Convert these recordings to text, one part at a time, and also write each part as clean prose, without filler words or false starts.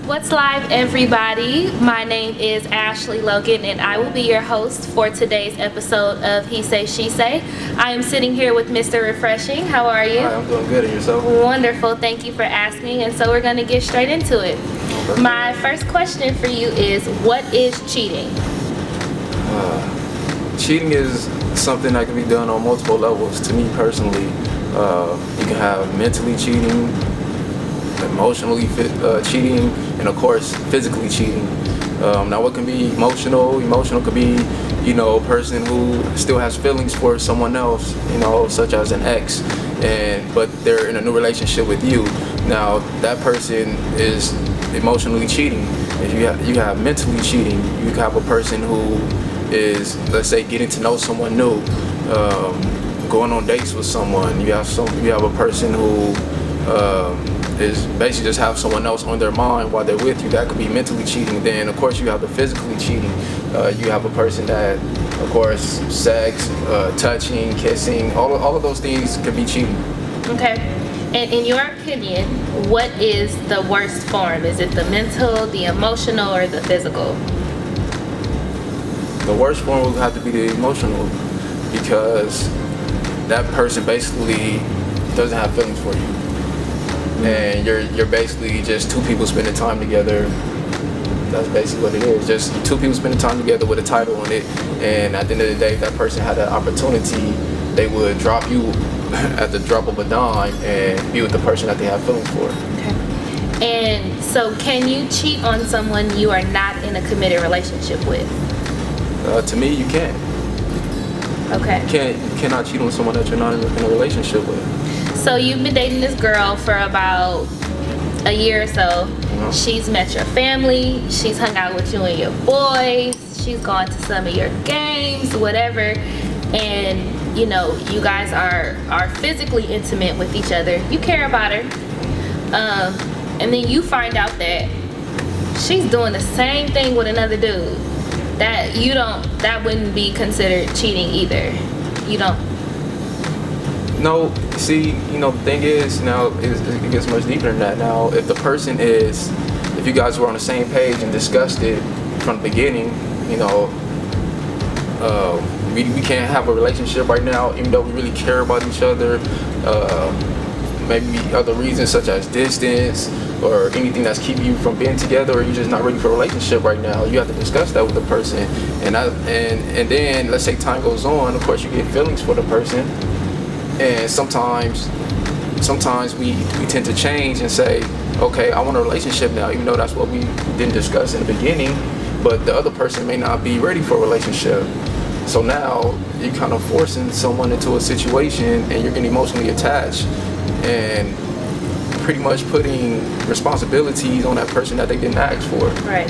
What's live, everybody? My name is Ashley Logan and I will be your host for today's episode of He Say She Say. I am sitting here with Mr. Refreshing. How are you? Hi, I'm doing good. And yourself? Wonderful. Thank you for asking. And so we're going to get straight into it. Okay. My first question for you is, what is cheating? Cheating is something that can be done on multiple levels. To me personally, you can have mentally cheating, emotionally cheating, and of course physically cheating. Now what can be emotional could be, you know, a person who still has feelings for someone else, you know, such as an ex, but they're in a new relationship with you. Now that person is emotionally cheating. If you have mentally cheating, you can have a person who is, let's say, getting to know someone new, going on dates with someone. You have a person who is basically just have someone else on their mind while they're with you. That could be mentally cheating. Then of course you have the physically cheating. You have a person that, of course, sex, touching, kissing, all of those things could be cheating. Okay. And in your opinion, what is the worst form? Is it the mental, the emotional, or the physical? The worst form would have to be the emotional, because that person basically doesn't have feelings for you. And you're basically just two people spending time together. That's basically what it is. Just two people spending time together with a title on it. And at the end of the day, if that person had an opportunity, they would drop you at the drop of a dime and be with the person that they have feelings for. Okay. And so, can you cheat on someone you are not in a committed relationship with? To me, you can't. Okay. You cannot cheat on someone that you're not in a relationship with. So you've been dating this girl for about a year or so. Mm-hmm. She's met your family. She's hung out with you and your boys. She's gone to some of your games, whatever. And you know, you guys are physically intimate with each other. You care about her. And then you find out that she's doing the same thing with another dude. That wouldn't be considered cheating either. You don't. No, see, you know, the thing is, now, it gets much deeper than that. Now, if you guys were on the same page and discussed it from the beginning, you know, we can't have a relationship right now, even though we really care about each other. Maybe other reasons such as distance or anything that's keeping you from being together, or you're just not ready for a relationship right now. You have to discuss that with the person. And then, let's say time goes on, of course you get feelings for the person. And sometimes we tend to change and say, okay, I want a relationship now, even though that's what we didn't discuss in the beginning. But the other person may not be ready for a relationship. So now you're kind of forcing someone into a situation, and you're getting emotionally attached and pretty much putting responsibilities on that person that they didn't ask for. Right.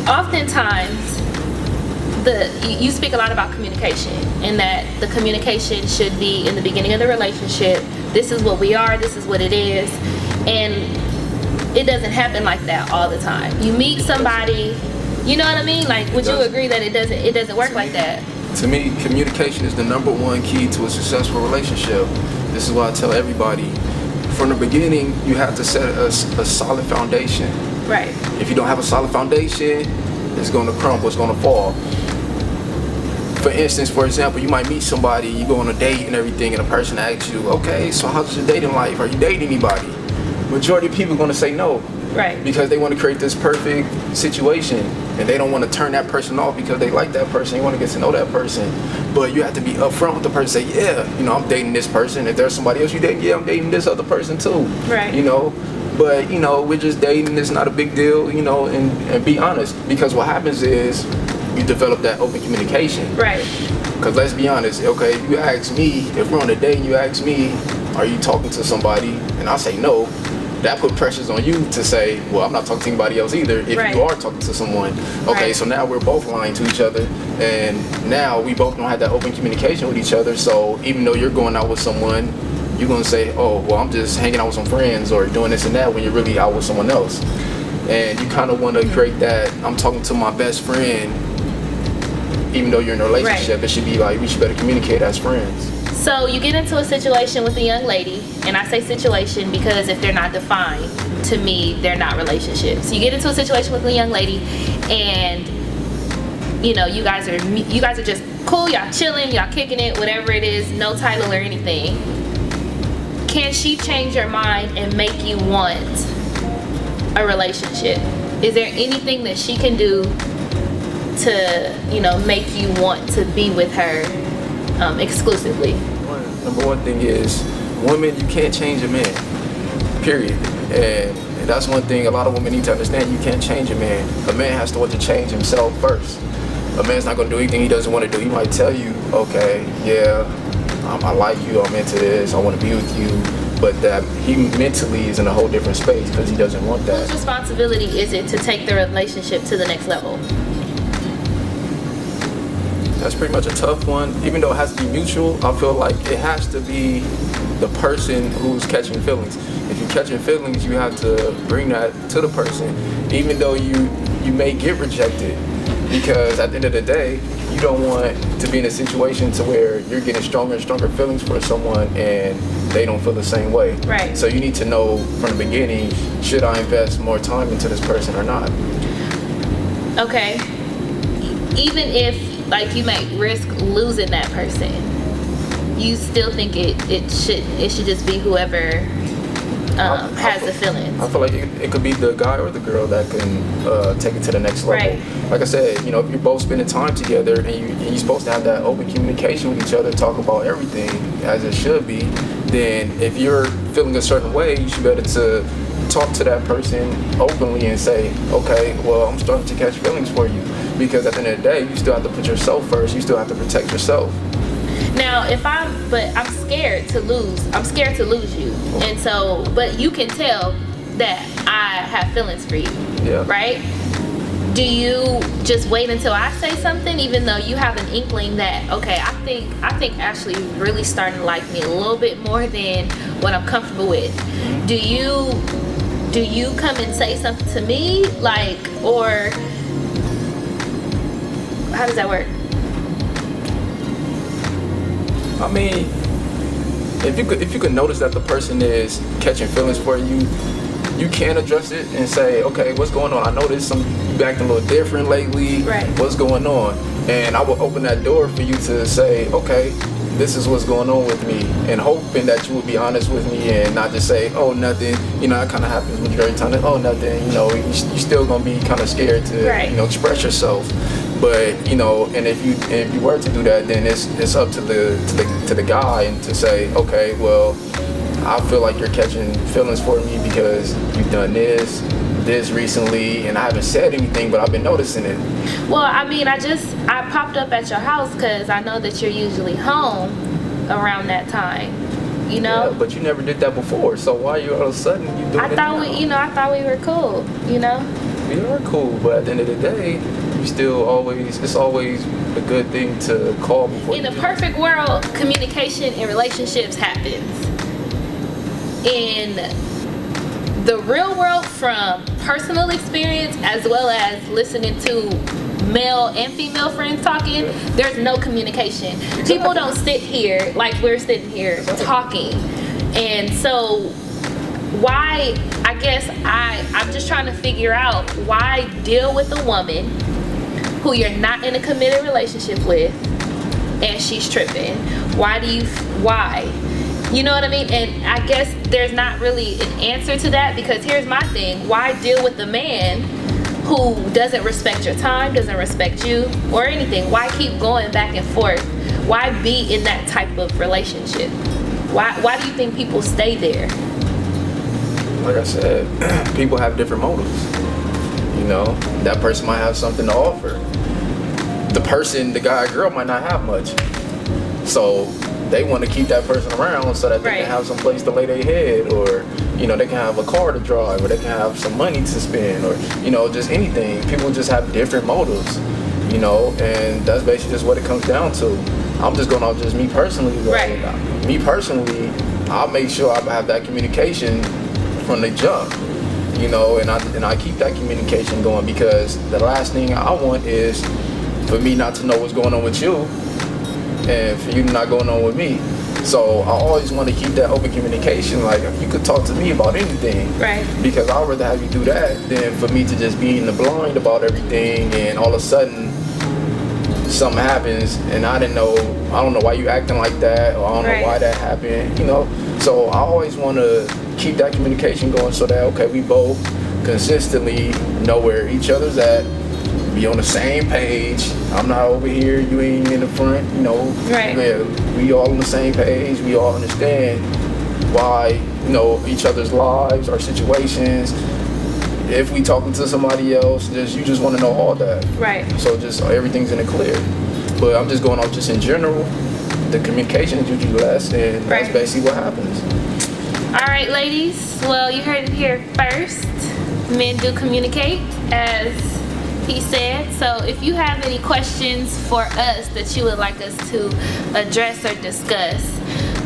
Oftentimes, you speak a lot about communication, and that the communication should be in the beginning of the relationship. This is what we are, this is what it is. And it doesn't happen like that all the time. You meet somebody, you know what I mean? Like, would you agree that it doesn't work like that? To me, communication is the #1 key to a successful relationship. This is what I tell everybody. From the beginning, you have to set a solid foundation. Right. If you don't have a solid foundation, it's going to crumble, it's going to fall. For instance, for example, you might meet somebody, you go on a date and everything, and a person asks you, okay, so how's your dating life? Are you dating anybody? Majority of people are going to say no. Right. Because they want to create this perfect situation, and they don't want to turn that person off because they like that person. They want to get to know that person. But you have to be upfront with the person. Say, yeah, you know, I'm dating this person. If there's somebody else you date, yeah, I'm dating this other person too. Right. You know, but you know, we're just dating. It's not a big deal. You know, and be honest, because what happens is you develop that open communication. Right. Because let's be honest. Okay, you ask me, if we're on a date, and you ask me, are you talking to somebody? And I say no. That put pressures on you to say, well, I'm not talking to anybody else either, if you are talking to someone. Okay, so now we're both lying to each other, and now we both don't have that open communication with each other. So even though you're going out with someone, you're going to say, oh, well, I'm just hanging out with some friends or doing this and that, when you're really out with someone else. And you kind of want to create that, I'm talking to my best friend, even though you're in a relationship. It should be like, we should better communicate as friends. So you get into a situation with a young lady, and I say situation because if they're not defined, to me, they're not relationships. You get into a situation with a young lady, and you know, you guys are just cool, y'all chilling, y'all kicking it, whatever it is, no title or anything. Can she change your mind and make you want a relationship? Is there anything that she can do to, you know, make you want to be with her exclusively? Number one thing is, women, you can't change a man, period. And that's one thing a lot of women need to understand. You can't change a man. A man has to want to change himself first. A man's not going to do anything he doesn't want to do. He might tell you, okay, yeah, I like you, I'm into this, I want to be with you, but that he mentally is in a whole different space because he doesn't want that. Whose responsibility is it to take the relationship to the next level? That's pretty much a tough one. Even though it has to be mutual, I feel like it has to be the person who's catching feelings. If you're catching feelings, you have to bring that to the person, even though you may get rejected, because at the end of the day, you don't want to be in a situation to where you're getting stronger and stronger feelings for someone and they don't feel the same way. Right. So you need to know from the beginning, should I invest more time into this person or not? Okay. Even if like you might risk losing that person, you still think it should just be whoever has the feelings. I feel like it could be the guy or the girl that can take it to the next level. Right. Like I said, you know, if you're both spending time together and you're supposed to have that open communication with each other, talk about everything as it should be, then if you're feeling a certain way, you should be able to talk to that person openly and say, okay, well, I'm starting to catch feelings for you. Because at the end of the day, you still have to put yourself first. You still have to protect yourself. Now, I'm scared to lose. I'm scared to lose you. And so, but you can tell that I have feelings for you. Yeah. Right? Do you just wait until I say something, even though you have an inkling that, okay, I think Ashley really starting to like me a little bit more than what I'm comfortable with? Do you come and say something to me, like, or how does that work? I mean, if you could notice that the person is catching feelings for you, you can address it and say, okay, what's going on? I noticed you acting a little different lately. Right. What's going on? And I will open that door for you to say, okay, this is what's going on with me, and hoping that you will be honest with me and not just say, oh, nothing. You know, that kind of happens majority of the time. Oh, nothing. You know, you're still gonna be kind of scared to, right, you know, express yourself. But you know, and if you were to do that, then it's up to the guy and to say, okay, well, I feel like you're catching feelings for me because you've done this recently, and I haven't said anything, but I've been noticing it. Well, I mean, I popped up at your house because I know that you're usually home around that time, you know. Yeah, but you never did that before, so why you all of a sudden you doing it now? I thought we were cool, you know. We are cool, but at the end of the day, it's always a good thing to call before. In a perfect world, communication in relationships happens. In the real world, from personal experience as well as listening to male and female friends talking, there's no communication. Exactly. People don't sit here like we're sitting here talking. And so why, I guess I'm just trying to figure out why deal with a woman who you're not in a committed relationship with and she's tripping. Why? You know what I mean? And I guess there's not really an answer to that, because here's my thing. Why deal with a man who doesn't respect your time, doesn't respect you or anything? Why keep going back and forth? Why be in that type of relationship? Why do you think people stay there? Like I said, people have different motives. You know, that person might have something to offer. The guy or girl might not have much. So they want to keep that person around so that they can have some place to lay their head, or, you know, they can have a car to drive, or they can have some money to spend, or, you know, just anything. People just have different motives, you know, and that's basically just what it comes down to. I'm just going off just me personally. Right. Me personally, I'll make sure I have that communication from the jump, you know, and I keep that communication going, because the last thing I want is for me not to know what's going on with you and for you not going on with me. So I always want to keep that open communication. Like, you could talk to me about anything. Right. Because I'd rather have you do that than for me to just be in the blind about everything, and all of a sudden something happens and I don't know why you acting like that, or I don't know why that happened, you know. So I always want to keep that communication going so that, okay, we both consistently know where each other's at, be on the same page. I'm not over here, you ain't in the front, you know. Right. Yeah, we all on the same page, we all understand why, you know, each other's lives, our situations. If we talking to somebody else, you just want to know all that. Right. So just everything's in the clear. But I'm just going off just in general. The communication is usually less, and that's basically what happens. All right, ladies. Well, you heard it here first. Men do communicate, as he said. So if you have any questions for us that you would like us to address or discuss,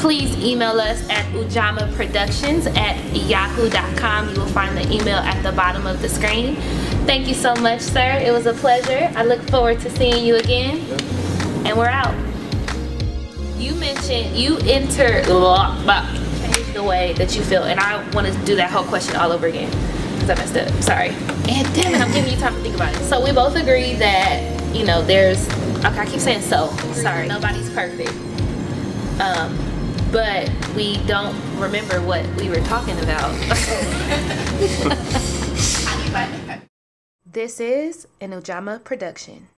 please email us at ujamaproductions@yahoo.com. You will find the email at the bottom of the screen. Thank you so much, sir. It was a pleasure. I look forward to seeing you again. And we're out. You mentioned you change the way that you feel, and I want to do that whole question all over again because I messed up. Sorry. And damn it, I'm giving you time to think about it. So we both agree that, you know, there's, okay, I keep saying so. Sorry. Nobody's perfect. But we don't remember what we were talking about. This is an Ujama production.